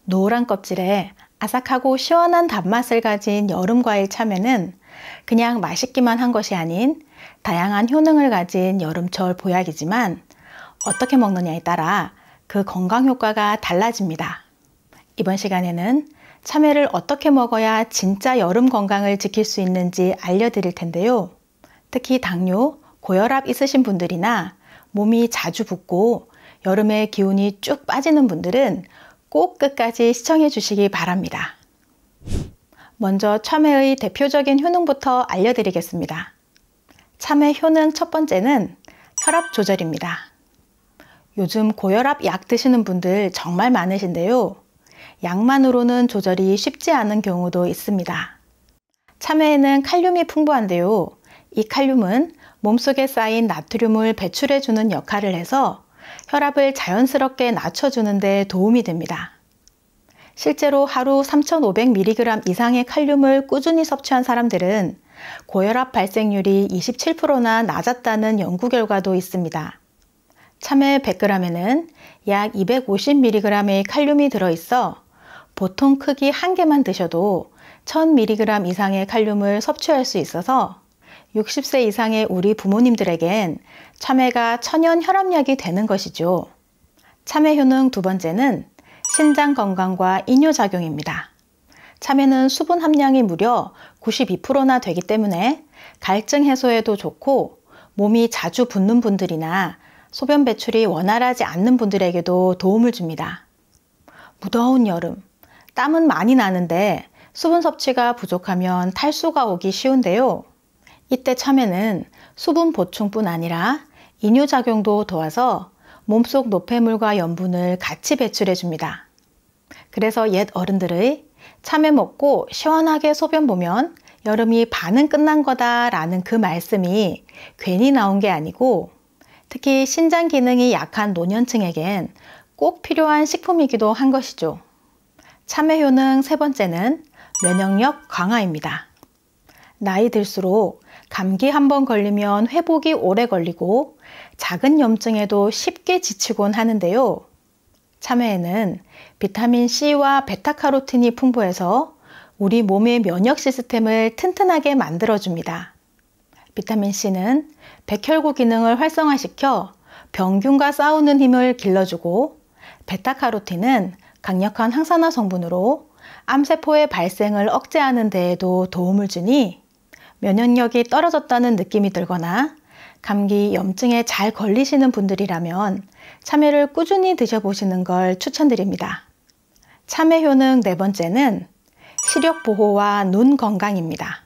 노란 껍질에 아삭하고 시원한 단맛을 가진 여름 과일 참외는 그냥 맛있기만 한 것이 아닌 다양한 효능을 가진 여름철 보약이지만 어떻게 먹느냐에 따라 그 건강 효과가 달라집니다. 이번 시간에는 참외를 어떻게 먹어야 진짜 여름 건강을 지킬 수 있는지 알려드릴 텐데요. 특히 당뇨, 고혈압 있으신 분들이나 몸이 자주 붓고 여름에 기운이 쭉 빠지는 분들은 꼭 끝까지 시청해 주시기 바랍니다. 먼저 참외의 대표적인 효능부터 알려드리겠습니다. 참외 효능 첫 번째는 혈압 조절입니다. 요즘 고혈압 약 드시는 분들 정말 많으신데요. 약만으로는 조절이 쉽지 않은 경우도 있습니다. 참외에는 칼륨이 풍부한데요. 이 칼륨은 몸속에 쌓인 나트륨을 배출해주는 역할을 해서 혈압을 자연스럽게 낮춰주는 데 도움이 됩니다. 실제로 하루 3,500mg 이상의 칼륨을 꾸준히 섭취한 사람들은 고혈압 발생률이 27%나 낮았다는 연구 결과도 있습니다. 참외 100g에는 약 250mg의 칼륨이 들어있어 보통 크기 한 개만 드셔도 1000mg 이상의 칼륨을 섭취할 수 있어서 60세 이상의 우리 부모님들에겐 참외가 천연 혈압약이 되는 것이죠. 참외 효능 두 번째는 신장 건강과 이뇨작용입니다. 참외는 수분 함량이 무려 92%나 되기 때문에 갈증 해소에도 좋고 몸이 자주 붓는 분들이나 소변 배출이 원활하지 않는 분들에게도 도움을 줍니다. 무더운 여름, 땀은 많이 나는데 수분 섭취가 부족하면 탈수가 오기 쉬운데요. 이때 참외는 수분 보충뿐 아니라 이뇨작용도 도와서 몸속 노폐물과 염분을 같이 배출해 줍니다. 그래서 옛 어른들의 참외 먹고 시원하게 소변 보면 여름이 반은 끝난 거다 라는 그 말씀이 괜히 나온 게 아니고 특히 신장 기능이 약한 노년층에겐 꼭 필요한 식품이기도 한 것이죠. 참외 효능 세 번째는 면역력 강화입니다. 나이 들수록 감기 한번 걸리면 회복이 오래 걸리고 작은 염증에도 쉽게 지치곤 하는데요. 참외에는 비타민 C와 베타카로틴이 풍부해서 우리 몸의 면역 시스템을 튼튼하게 만들어줍니다. 비타민 C는 백혈구 기능을 활성화시켜 병균과 싸우는 힘을 길러주고 베타카로틴은 강력한 항산화 성분으로 암세포의 발생을 억제하는 데에도 도움을 주니 면역력이 떨어졌다는 느낌이 들거나 감기, 염증에 잘 걸리시는 분들이라면 참외를 꾸준히 드셔보시는 걸 추천드립니다. 참외 효능 네 번째는 시력 보호와 눈 건강입니다.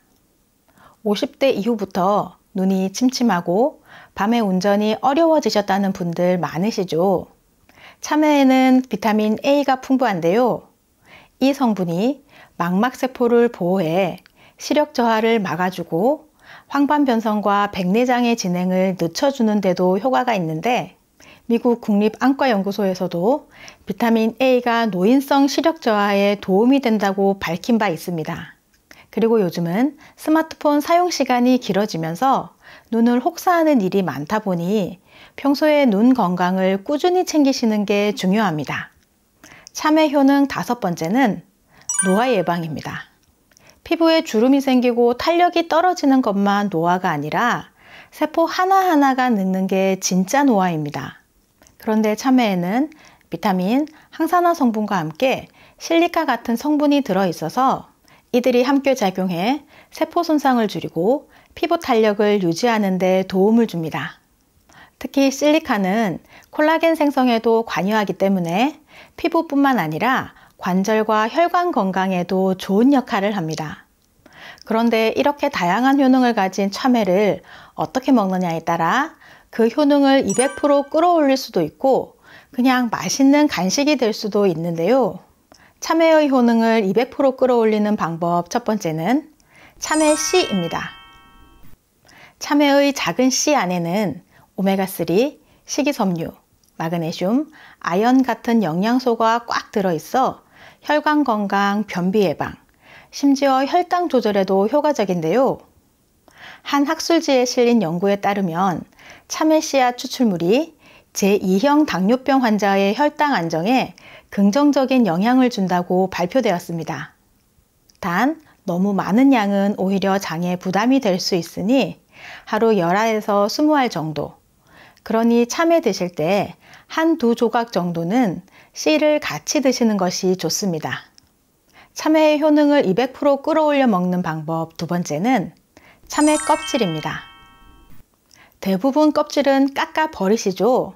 50대 이후부터 눈이 침침하고 밤에 운전이 어려워지셨다는 분들 많으시죠? 참외에는 비타민 A가 풍부한데요. 이 성분이 망막세포를 보호해 시력 저하를 막아주고 황반변성과 백내장의 진행을 늦춰주는 데도 효과가 있는데 미국 국립안과연구소에서도 비타민 A가 노인성 시력 저하에 도움이 된다고 밝힌 바 있습니다. 그리고 요즘은 스마트폰 사용 시간이 길어지면서 눈을 혹사하는 일이 많다 보니 평소에 눈 건강을 꾸준히 챙기시는 게 중요합니다. 참외 효능 다섯 번째는 노화 예방입니다. 피부에 주름이 생기고 탄력이 떨어지는 것만 노화가 아니라 세포 하나하나가 늙는 게 진짜 노화입니다. 그런데 참외에는 비타민, 항산화 성분과 함께 실리카 같은 성분이 들어있어서 이들이 함께 작용해 세포 손상을 줄이고 피부 탄력을 유지하는 데 도움을 줍니다. 특히 실리카는 콜라겐 생성에도 관여하기 때문에 피부뿐만 아니라 관절과 혈관 건강에도 좋은 역할을 합니다. 그런데 이렇게 다양한 효능을 가진 참외를 어떻게 먹느냐에 따라 그 효능을 200% 끌어올릴 수도 있고 그냥 맛있는 간식이 될 수도 있는데요. 참외의 효능을 200% 끌어올리는 방법 첫 번째는 참외 씨입니다. 참외의 작은 씨 안에는 오메가3, 식이섬유, 마그네슘, 아연 같은 영양소가 꽉 들어있어 혈관 건강, 변비 예방, 심지어 혈당 조절에도 효과적인데요. 한 학술지에 실린 연구에 따르면 참외 씨앗 추출물이 제2형 당뇨병 환자의 혈당 안정에 긍정적인 영향을 준다고 발표되었습니다. 단, 너무 많은 양은 오히려 장에 부담이 될 수 있으니 하루 10알에서 20알 정도. 그러니 참외 드실 때 한두 조각 정도는 씨를 같이 드시는 것이 좋습니다. 참외의 효능을 200% 끌어올려 먹는 방법 두 번째는 참외 껍질입니다. 대부분 껍질은 깎아 버리시죠?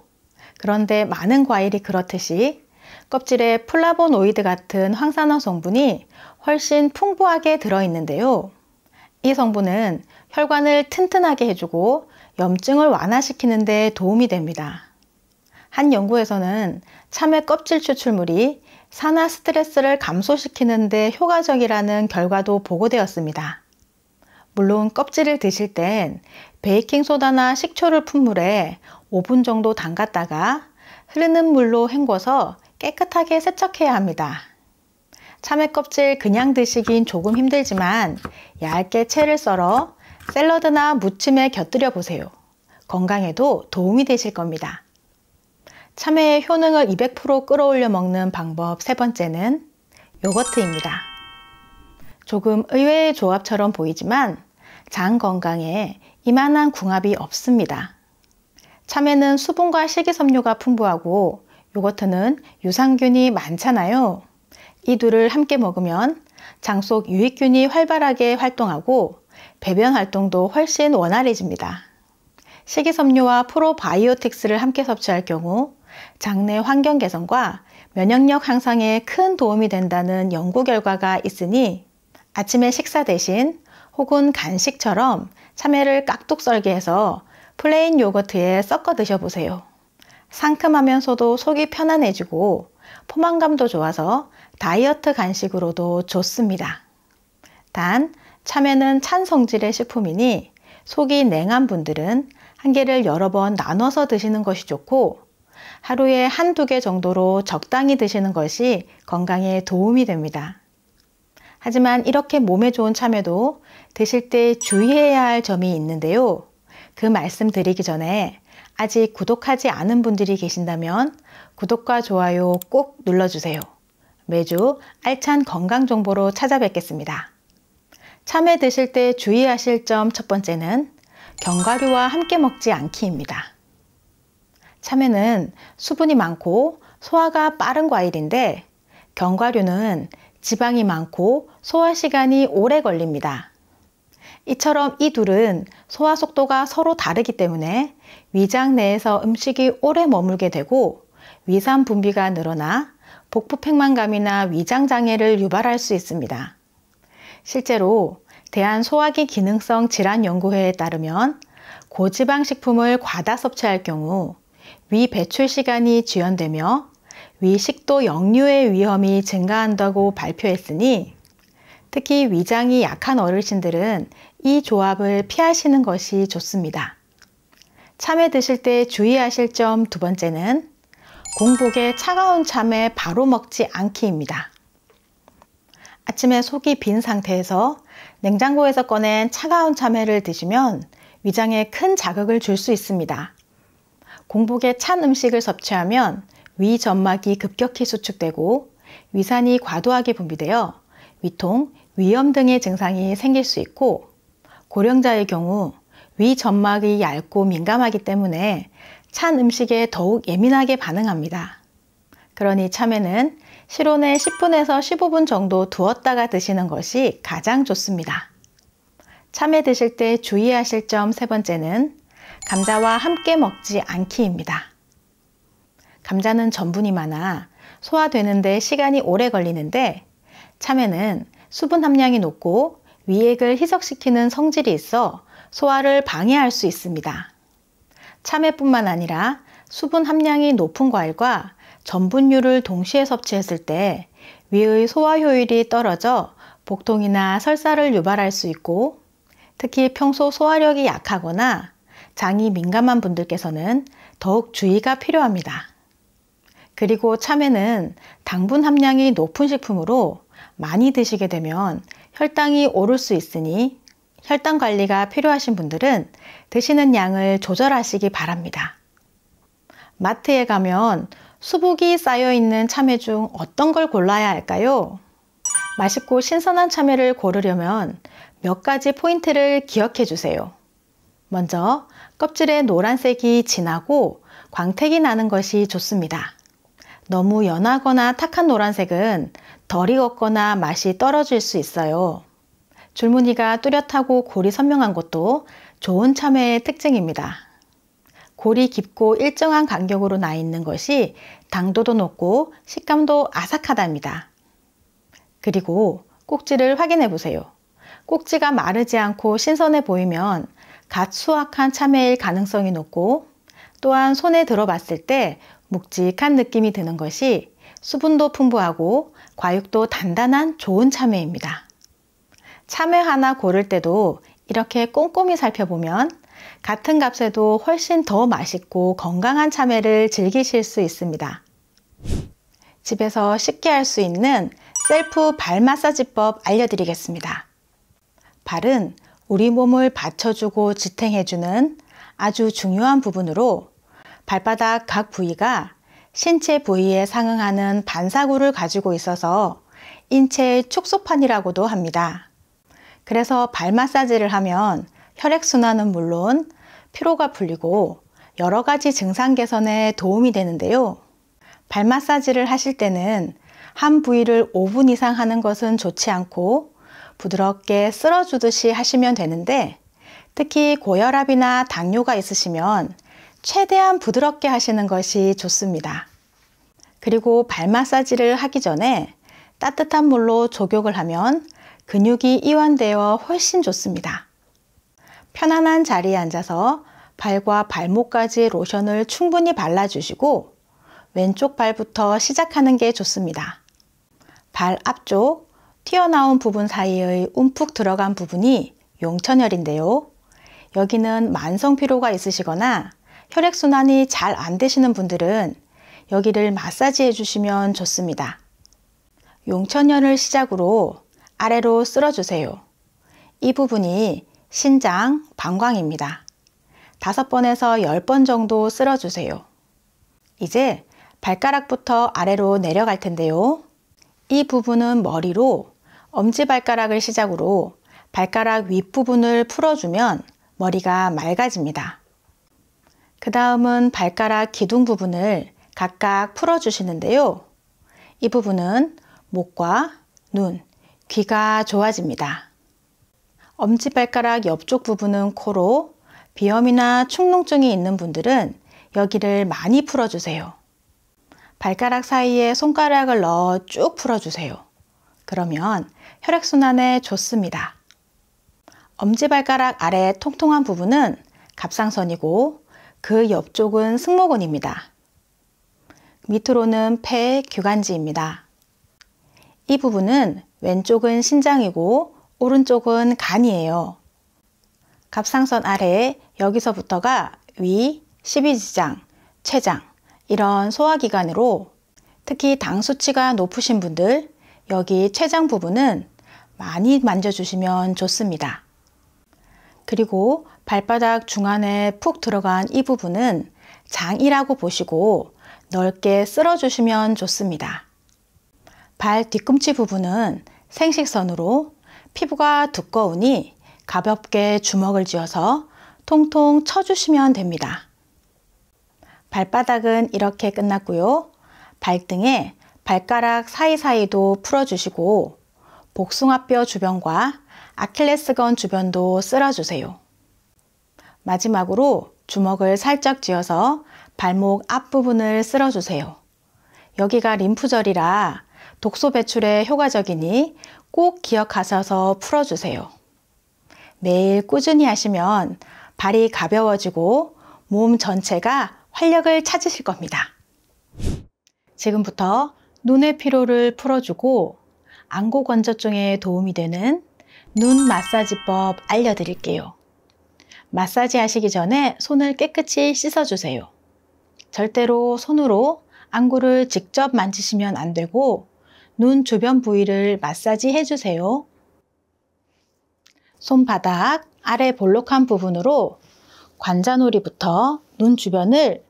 그런데 많은 과일이 그렇듯이 껍질에 플라보노이드 같은 황산화 성분이 훨씬 풍부하게 들어있는데요. 이 성분은 혈관을 튼튼하게 해주고 염증을 완화시키는 데 도움이 됩니다. 한 연구에서는 참외 껍질 추출물이 산화 스트레스를 감소시키는 데 효과적이라는 결과도 보고되었습니다. 물론 껍질을 드실 땐 베이킹소다나 식초를 푼 물에 5분 정도 담갔다가 흐르는 물로 헹궈서 깨끗하게 세척해야 합니다. 참외 껍질 그냥 드시긴 조금 힘들지만 얇게 채를 썰어 샐러드나 무침에 곁들여 보세요. 건강에도 도움이 되실 겁니다. 참외의 효능을 200% 끌어올려 먹는 방법 세 번째는 요거트입니다. 조금 의외의 조합처럼 보이지만 장 건강에 이만한 궁합이 없습니다. 참외는 수분과 식이섬유가 풍부하고 요거트는 유산균이 많잖아요. 이 둘을 함께 먹으면 장 속 유익균이 활발하게 활동하고 배변 활동도 훨씬 원활해집니다. 식이섬유와 프로바이오틱스를 함께 섭취할 경우 장내 환경 개선과 면역력 향상에 큰 도움이 된다는 연구 결과가 있으니 아침에 식사 대신 혹은 간식처럼 참외를 깍둑 썰게 해서 플레인 요거트에 섞어 드셔보세요. 상큼하면서도 속이 편안해지고 포만감도 좋아서 다이어트 간식으로도 좋습니다. 단, 참외는 찬 성질의 식품이니 속이 냉한 분들은 한 개를 여러 번 나눠서 드시는 것이 좋고 하루에 한두 개 정도로 적당히 드시는 것이 건강에 도움이 됩니다. 하지만 이렇게 몸에 좋은 참외도 드실 때 주의해야 할 점이 있는데요. 그 말씀 드리기 전에 아직 구독하지 않은 분들이 계신다면 구독과 좋아요 꼭 눌러주세요. 매주 알찬 건강 정보로 찾아뵙겠습니다. 참외 드실 때 주의하실 점 첫 번째는 견과류와 함께 먹지 않기입니다. 참외는 수분이 많고 소화가 빠른 과일인데 견과류는 지방이 많고 소화 시간이 오래 걸립니다. 이처럼 이 둘은 소화 속도가 서로 다르기 때문에 위장 내에서 음식이 오래 머물게 되고 위산 분비가 늘어나 복부 팽만감이나 위장 장애를 유발할 수 있습니다. 실제로 대한소화기 기능성 질환연구회에 따르면 고지방 식품을 과다 섭취할 경우 위 배출 시간이 지연되며 위식도 역류의 위험이 증가한다고 발표했으니 특히 위장이 약한 어르신들은 이 조합을 피하시는 것이 좋습니다. 참외 드실 때 주의하실 점 두 번째는 공복에 차가운 참외 바로 먹지 않기입니다. 아침에 속이 빈 상태에서 냉장고에서 꺼낸 차가운 참외를 드시면 위장에 큰 자극을 줄 수 있습니다. 공복에 찬 음식을 섭취하면 위 점막이 급격히 수축되고 위산이 과도하게 분비되어 위통, 위염 등의 증상이 생길 수 있고 고령자의 경우 위 점막이 얇고 민감하기 때문에 찬 음식에 더욱 예민하게 반응합니다. 그러니 참외는 실온에 10분에서 15분 정도 두었다가 드시는 것이 가장 좋습니다. 참외 드실 때 주의하실 점 세 번째는 감자와 함께 먹지 않기입니다. 감자는 전분이 많아 소화되는 데 시간이 오래 걸리는데 참외는 수분 함량이 높고 위액을 희석시키는 성질이 있어 소화를 방해할 수 있습니다. 참외뿐만 아니라 수분 함량이 높은 과일과 전분류를 동시에 섭취했을 때 위의 소화 효율이 떨어져 복통이나 설사를 유발할 수 있고 특히 평소 소화력이 약하거나 장이 민감한 분들께서는 더욱 주의가 필요합니다. 그리고 참외는 당분 함량이 높은 식품으로 많이 드시게 되면 혈당이 오를 수 있으니 혈당 관리가 필요하신 분들은 드시는 양을 조절하시기 바랍니다. 마트에 가면 수북이 쌓여있는 참외 중 어떤 걸 골라야 할까요? 맛있고 신선한 참외를 고르려면 몇 가지 포인트를 기억해 주세요. 먼저 껍질의 노란색이 진하고 광택이 나는 것이 좋습니다. 너무 연하거나 탁한 노란색은 덜 익었거나 맛이 떨어질 수 있어요. 줄무늬가 뚜렷하고 골이 선명한 것도 좋은 참외의 특징입니다. 골이 깊고 일정한 간격으로 나 있는 것이 당도도 높고 식감도 아삭하답니다. 그리고 꼭지를 확인해 보세요. 꼭지가 마르지 않고 신선해 보이면 갓 수확한 참외일 가능성이 높고, 또한 손에 들어봤을 때 묵직한 느낌이 드는 것이 수분도 풍부하고 과육도 단단한 좋은 참외입니다. 참외 하나 고를 때도 이렇게 꼼꼼히 살펴보면 같은 값에도 훨씬 더 맛있고 건강한 참외를 즐기실 수 있습니다. 집에서 쉽게 할 수 있는 셀프 발 마사지법 알려드리겠습니다. 발은 우리 몸을 받쳐주고 지탱해주는 아주 중요한 부분으로 발바닥 각 부위가 신체 부위에 상응하는 반사구를 가지고 있어서 인체의 축소판이라고도 합니다. 그래서 발 마사지를 하면 혈액순환은 물론 피로가 풀리고 여러 가지 증상 개선에 도움이 되는데요. 발 마사지를 하실 때는 한 부위를 5분 이상 하는 것은 좋지 않고 부드럽게 쓸어주듯이 하시면 되는데, 특히 고혈압이나 당뇨가 있으시면 최대한 부드럽게 하시는 것이 좋습니다. 그리고 발 마사지를 하기 전에 따뜻한 물로 족욕을 하면 근육이 이완되어 훨씬 좋습니다. 편안한 자리에 앉아서 발과 발목까지 로션을 충분히 발라주시고 왼쪽 발부터 시작하는 게 좋습니다. 발 앞쪽 튀어나온 부분 사이의 움푹 들어간 부분이 용천혈인데요. 여기는 만성 피로가 있으시거나 혈액순환이 잘 안 되시는 분들은 여기를 마사지 해주시면 좋습니다. 용천혈을 시작으로 아래로 쓸어주세요. 이 부분이 신장, 방광입니다. 5번에서 10번 정도 쓸어주세요. 이제 발가락부터 아래로 내려갈 텐데요. 이 부분은 머리로 엄지발가락을 시작으로 발가락 윗부분을 풀어주면 머리가 맑아집니다. 그 다음은 발가락 기둥 부분을 각각 풀어주시는데요. 이 부분은 목과 눈, 귀가 좋아집니다. 엄지발가락 옆쪽 부분은 코로, 비염이나 축농증이 있는 분들은 여기를 많이 풀어주세요. 발가락 사이에 손가락을 넣어 쭉 풀어주세요. 그러면 혈액순환에 좋습니다. 엄지발가락 아래 통통한 부분은 갑상선이고 그 옆쪽은 승모근입니다. 밑으로는 폐, 규관지입니다. 이 부분은 왼쪽은 신장이고 오른쪽은 간이에요. 갑상선 아래 여기서부터가 위, 십이지장, 췌장 이런 소화기관으로, 특히 당 수치가 높으신 분들 여기 췌장 부분은 많이 만져주시면 좋습니다. 그리고 발바닥 중안에 푹 들어간 이 부분은 장이라고 보시고 넓게 쓸어주시면 좋습니다. 발 뒤꿈치 부분은 생식선으로 피부가 두꺼우니 가볍게 주먹을 쥐어서 통통 쳐주시면 됩니다. 발바닥은 이렇게 끝났고요. 발등에 발가락 사이사이도 풀어주시고 복숭아뼈 주변과 아킬레스건 주변도 쓸어주세요. 마지막으로 주먹을 살짝 쥐어서 발목 앞부분을 쓸어주세요. 여기가 림프절이라 독소 배출에 효과적이니 꼭 기억하셔서 풀어주세요. 매일 꾸준히 하시면 발이 가벼워지고 몸 전체가 활력을 찾으실 겁니다. 지금부터 눈의 피로를 풀어주고 안구 건조증에 도움이 되는 눈 마사지법 알려드릴게요. 마사지 하시기 전에 손을 깨끗이 씻어주세요. 절대로 손으로 안구를 직접 만지시면 안 되고 눈 주변 부위를 마사지 해주세요. 손바닥 아래 볼록한 부분으로 관자놀이부터 눈 주변을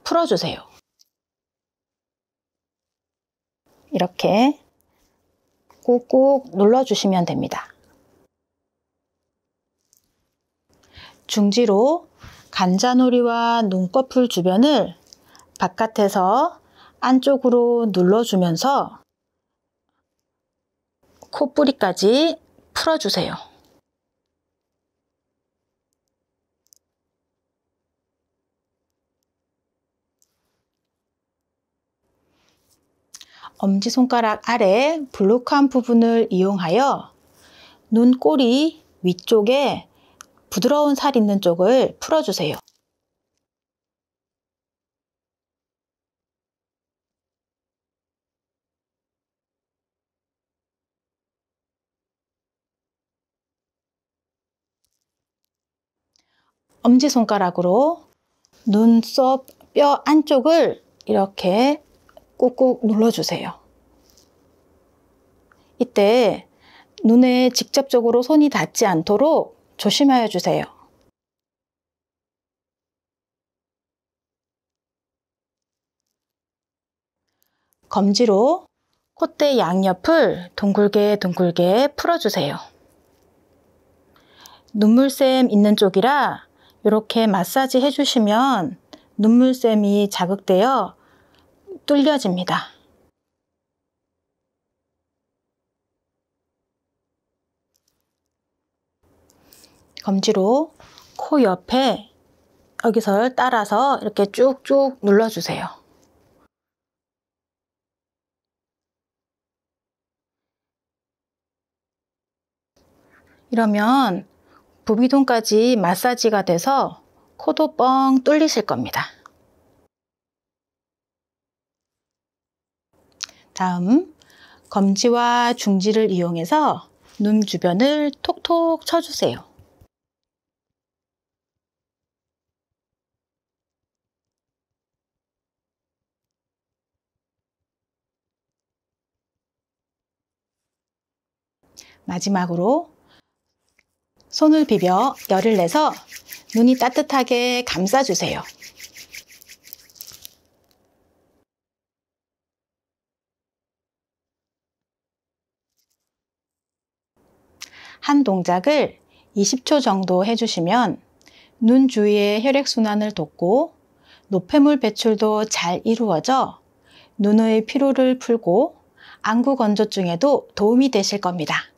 풀어주세요. 이렇게 꾹꾹 눌러주시면 됩니다. 중지로 관자놀이와 눈꺼풀 주변을 바깥에서 안쪽으로 눌러주면서 콧뿌리까지 풀어주세요. 엄지손가락 아래 블록한 부분을 이용하여 눈꼬리 위쪽에 부드러운 살 있는 쪽을 풀어주세요. 엄지손가락으로 눈썹 뼈 안쪽을 이렇게 꾹꾹 눌러주세요. 이때 눈에 직접적으로 손이 닿지 않도록 조심하여 주세요. 검지로 콧대 양옆을 둥글게 풀어주세요. 눈물샘 있는 쪽이라 이렇게 마사지 해주시면 눈물샘이 자극되어 뚫려집니다. 검지로 코 옆에 여기서 따라서 이렇게 쭉쭉 눌러주세요. 이러면 부비동까지 마사지가 돼서 코도 뻥 뚫리실 겁니다. 다음, 검지와 중지를 이용해서 눈 주변을 톡톡 쳐주세요. 마지막으로 손을 비벼 열을 내서 눈이 따뜻하게 감싸주세요. 한 동작을 20초 정도 해주시면 눈 주위의 혈액순환을 돕고 노폐물 배출도 잘 이루어져 눈의 피로를 풀고 안구 건조증에도 도움이 되실 겁니다.